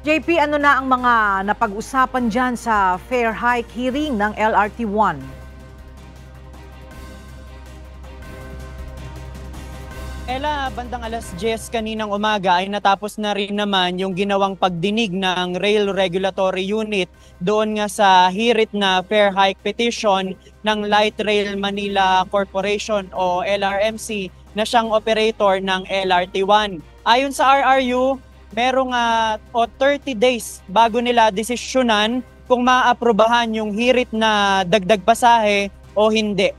JP, ano na ang mga napag-usapan dyan sa fare hike hearing ng LRT1? Bandang alas 10 kaninang umaga ay natapos na rin naman yung ginawang pagdinig ng Rail Regulatory Unit doon nga sa hirit na fare hike petition ng Light Rail Manila Corporation o LRMC na siyang operator ng LRT1. Ayon sa RRU, merong 30 days bago nila desisyonan kung maaprubahan yung hirit na dagdag pasahe o hindi.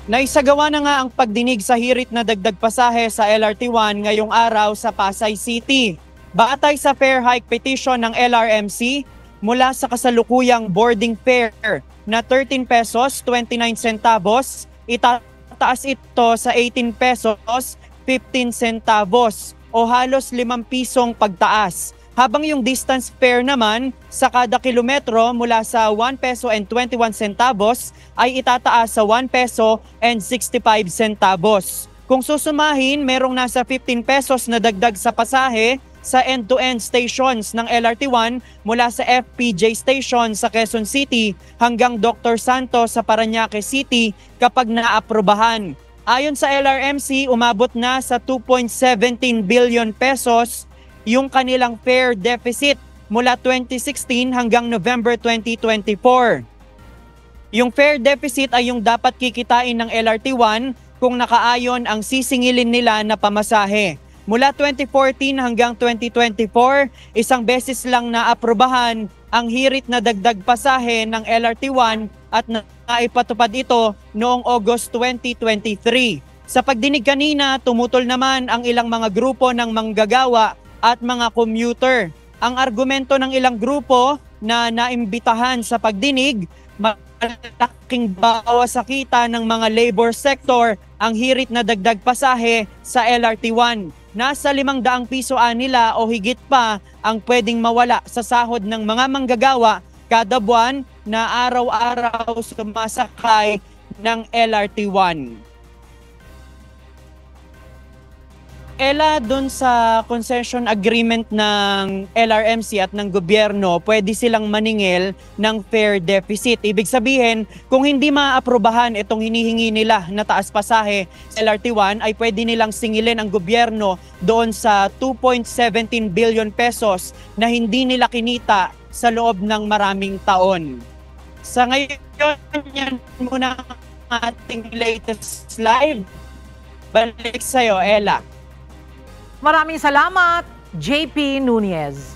Naisagawa na nga ang pagdinig sa hirit na dagdag pasahe sa LRT1 ngayong araw sa Pasay City. Batay sa fare hike petition ng LRMC, mula sa kasalukuyang boarding fare na 13 pesos 29 centavos, itataas ito sa 18 pesos 15 centavos o halos 5 pisong pagtaas. Habang yung distance fare naman sa kada kilometro mula sa 1 peso and 21 centavos ay itataas sa 1 peso and 65 centavos. Kung susumahin, merong nasa 15 pesos na dagdag sa pasahe sa end-to-end stations ng LRT1 mula sa FPJ Station sa Quezon City hanggang Dr. Santos sa Parañaque City kapag naaprubahan. Ayon sa LRMC, umabot na sa 2.17 billion pesos yung kanilang fare deficit mula 2016 hanggang November 2024. Yung fare deficit ay yung dapat kikitain ng LRT1 kung nakaayon ang sisingilin nila na pamasahe. Mula 2014 hanggang 2024, isang beses lang naaprubahan ang hirit na dagdag pasahe ng LRT1 at naipatupad ito noong August 2023. Sa pagdinig kanina, tumutol naman ang ilang mga grupo ng manggagawa at mga commuter. Ang argumento ng ilang grupo na naimbitahan sa pagdinig, malaking bawas sa kita ng mga labor sector ang hirit na dagdag pasahe sa LRT1. Nasa 500 piso nila o higit pa ang pwedeng mawala sa sahod ng mga manggagawa kada buwan na araw-araw sumasakay ng LRT1. Doon sa concession agreement ng LRMC at ng gobyerno, pwede silang maningil ng fare deficit. Ibig sabihin, kung hindi maaprubahan itong hinihingi nila na taas pasahe sa LRT1, ay pwede nilang singilin ang gobyerno doon sa 2.17 billion pesos na hindi nila kinita sa loob ng maraming taon. Sa ngayon, yan muna ang ating latest live. Balik sa'yo, Ella. Maraming salamat, JP Nunez.